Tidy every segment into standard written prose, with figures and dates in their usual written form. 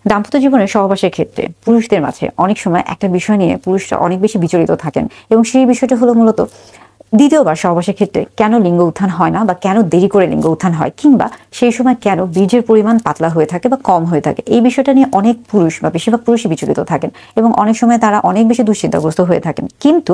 দাম্পত্য জীবনের সহবাসের ক্ষেত্রে পুরুষদের মাঝে অনেক সময় একটা বিষয় নিয়ে পুরুষরা অনেক বেশি বিচলিত থাকেন এবং সেই বিষয়টা হলো মূলত দ্বিতীয়বার সহবাসের ক্ষেত্রে কেন লিঙ্গ উত্থান হয় না বা কেন দেরি করে লিঙ্গ উত্থান হয়, কিংবা সেই সময় কেন বীর্যের পরিমাণ পাতলা হয়ে থাকে বা কম হয়ে থাকে। এই বিষয়টা নিয়ে অনেক পুরুষ বা বেশিরভাগ পুরুষই বিচলিত থাকেন এবং অনেক সময় তারা অনেক বেশি দুশ্চিন্তাগ্রস্ত হয়ে থাকেন। কিন্তু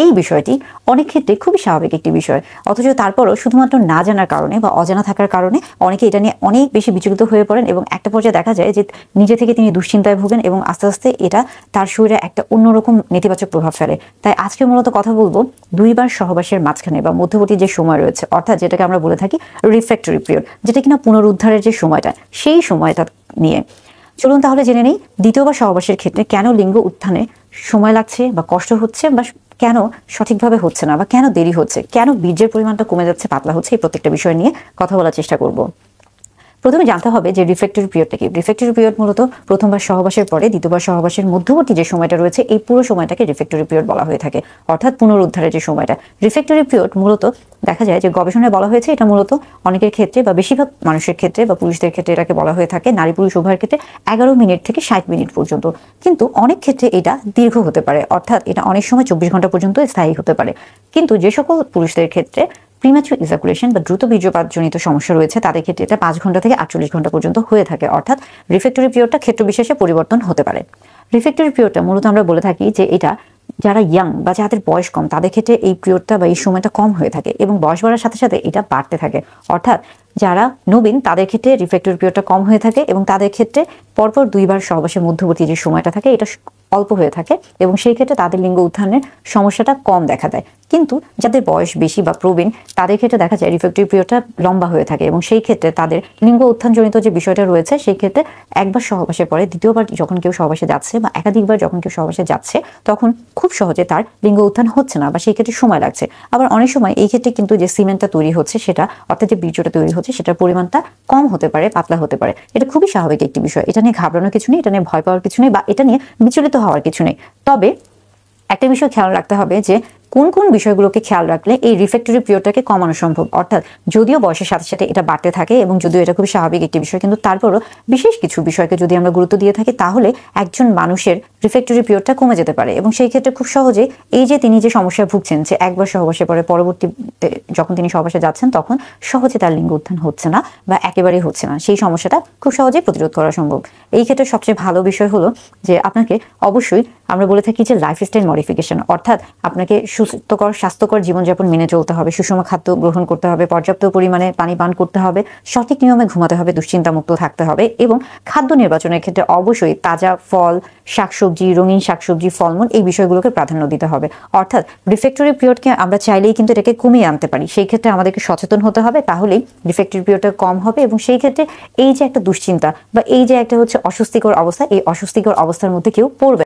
এই বিষয়টি অনেক ক্ষেত্রে খুবই স্বাভাবিক একটি বিষয়, অথচ তারপরও শুধুমাত্র না জানার কারণে বা অজানা থাকার কারণে অনেকে এটা নিয়ে অনেক বেশি বিচলিত হয়ে পড়েন এবং একটা পর্যায়ে দেখা যায় যে নিজে থেকে তিনি দুশ্চিন্তায় ভোগেন এবং আস্তে আস্তে এটা তার শরীরে একটা অন্যরকম নেতিবাচক প্রভাব ফেলে। তাই আজকে মূলত কথা বলবো দুইবার সহবাসের মাঝখানে বা মধ্যবর্তী যে সময় রয়েছে, অর্থাৎ যেটাকে আমরা বলে থাকি রিফ্র্যাক্টরি পিরিয়ড, যেটা কিনা পুনরুদ্ধারের যে সময়টা, সেই সময়টা নিয়ে। চলুন তাহলে জেনে নেই দ্বিতীয়বার সহবাসের ক্ষেত্রে কেন লিঙ্গ উত্থানে সময় লাগছে বা কষ্ট হচ্ছে, বা কেন সঠিকভাবে হচ্ছে না, বা কেন দেরি হচ্ছে, কেন বীর্যের পরিমাণটা কমে যাচ্ছে, পাতলা হচ্ছে। এই প্রত্যেকটা বিষয় নিয়ে কথা বলার চেষ্টা করব। প্রথমে জানতে হবে যে রিফ্র্যাক্টরি পিরিয়ডটা কি। রিফ্র্যাক্টরি পিরিয়ড মূলত প্রথমবার সহবাসের পরে দ্বিতীয়বার সহবাসের মধ্যবর্তী যে সময়টা রয়েছে, এই পুরো সময়টাকে রিফ্র্যাক্টরি পিরিয়ড বলা হয়ে থাকে, অর্থাৎ পুনরুদ্ধারের যে সময়টা। রিফ্র্যাক্টরি পিরিয়ড মূলত দেখা যায় যে গবেষণায় বলা হয়েছে এটা মূলত অনেকের ক্ষেত্রে বা বেশিরভাগ মানুষের ক্ষেত্রে বা পুরুষদের ক্ষেত্রে এটাকে বলা হয়ে থাকে নারী পুরুষ উভয়ের ক্ষেত্রে 11 মিনিট থেকে 60 মিনিট পর্যন্ত। কিন্তু অনেক ক্ষেত্রে এটা দীর্ঘ হতে পারে, অর্থাৎ এটা অনেক সময় 24 ঘন্টা পর্যন্ত স্থায়ী হতে পারে। কিন্তু যে সকল পুরুষদের ক্ষেত্রে প্রিম্যাচুর ইজাকুলেশন বা দ্রুত বীর্যপাতজনিত সমস্যা রয়েছে, তাদের ক্ষেত্রে এটা 5 ঘন্টা থেকে 48 ঘন্টা পর্যন্ত হয়ে থাকে, অর্থাৎ রিফ্র্যাক্টরি পিরিয়ডটা ক্ষেত্র বিশেষে পরিবর্তন হতে পারে। রিফ্র্যাক্টরি পিরিয়ডটা মূলত আমরা বলে থাকি যে এটা যারা ইয়াং বা যাদের বয়স কম তাদের ক্ষেত্রে এই পিরিয়ডটা বা এই সময়টা কম হয়ে থাকে এবং বয়স বাড়ার সাথে সাথে এটা বাড়তে থাকে। অর্থাৎ যারা নবীন তাদের ক্ষেত্রে রিফ্র্যাক্টরি পিরিয়ডটা কম হয়ে থাকে এবং তাদের ক্ষেত্রে পরপর দুইবার সহবাসের মধ্যবর্তী যে সময়টা থাকে এটা অল্প হয়ে থাকে এবং সেই ক্ষেত্রে তাদের লিঙ্গ উত্থানের সমস্যাটা কম দেখা দেয়। কিন্তু যাদের বয়স বেশি বা প্রবীণ তাদের ক্ষেত্রে দেখা যায় রিফ্র্যাক্টরি পিরিয়ডটা লম্বা হয়ে থাকে এবং সেই ক্ষেত্রে তাদের লিঙ্গ উত্থানজনিত যে বিষয়টা রয়েছে, সেই ক্ষেত্রে একবার সহবাসের পরে দ্বিতীয়বার যখন কেউ সহবাসে যাচ্ছে বা একাধিকবার যখন কেউ সহবাসে যাচ্ছে, তখন খুব সহজে তার লিঙ্গ উত্থান হচ্ছে না বা সেই ক্ষেত্রে সময় লাগছে। আবার অনেক সময় এই ক্ষেত্রে কিন্তু যে সিমেন্টটা তৈরি হচ্ছে সেটা, অর্থাৎ যে বীর্যটা তৈরি হচ্ছে সেটার পরিমাণটা কম হতে পারে, পাতলা হতে পারে। এটা খুবই স্বাভাবিক একটি বিষয়, এটা নিয়ে ঘাবড়ানোর কিছু নেই, এটা নিয়ে ভয় পাওয়ার কিছু নেই, বা এটা নিয়ে বিচলিত হওয়ার কিছু নেই। তবে একটা বিষয় খেয়াল রাখতে হবে যে কোন কোন বিষয়গুলোকে খেয়াল রাখলে এই রিফ্র্যাক্টরি পিরিয়ডটাকে কমানো সম্ভব। অর্থাৎ যদিও বয়সের সাথে সাথে এটা বাড়তে থাকে এবং যদিও এটা খুবই স্বাভাবিক একটি বিষয়, কিন্তু তারপরও বিশেষ কিছু বিষয়কে যদি আমরা গুরুত্ব দিয়ে থাকি তাহলে একজন মানুষের রিফ্র্যাক্টরি পিরিয়ডটা কমে যেতে পারে এবং সেই ক্ষেত্রে খুব সহজে এই যে তিনি যে সমস্যায় ভুগছেন যে একবার সহবাসের পরে পরবর্তীতে যখন তিনি সহবাসে যাচ্ছেন তখন সহজে তার লিঙ্গ উত্থান হচ্ছে না বা একেবারেই হচ্ছে না, সেই সমস্যাটা খুব সহজেই প্রতিরোধ করা সম্ভব। এই ক্ষেত্রে সবচেয়ে ভালো বিষয় হলো যে আপনাকে অবশ্যই আমরা বলে থাকি যে লাইফস্টাইল মডিফিকেশন, অর্থাৎ আপনাকে স্বাস্থ্যকর জীবনযাপন মেনে চলতে হবে, সুষম খাদ্য গ্রহণ করতে হবে, পর্যাপ্ত পরিমাণে পানি পান করতে হবে, সঠিক নিয়মে ঘুমাতে হবে, দুশ্চিন্তামুক্ত থাকতে হবে এবং খাদ্য নির্বাচনের ক্ষেত্রে অবশ্যই তাজা ফল, শাকসবজি, রঙিন শাকসবজি, ফলমূল এই বিষয়গুলোকে প্রাধান্য দিতে হবে। অর্থাৎ রিফ্র্যাক্টরি পিরিয়ডকে আমরা চাইলেই কিন্তু এটাকে কমিয়ে আনতে পারি, সেই ক্ষেত্রে আমাদেরকে সচেতন হতে হবে, তাহলেই রিফ্র্যাক্টরি পিরিয়ডটা কম হবে এবং সেই ক্ষেত্রে এই যে একটা দুশ্চিন্তা বা এই যে একটা অস্বস্তিকর অবস্থা, এই অস্বস্তিকর অবস্থার মধ্যে কেউ পড়বে।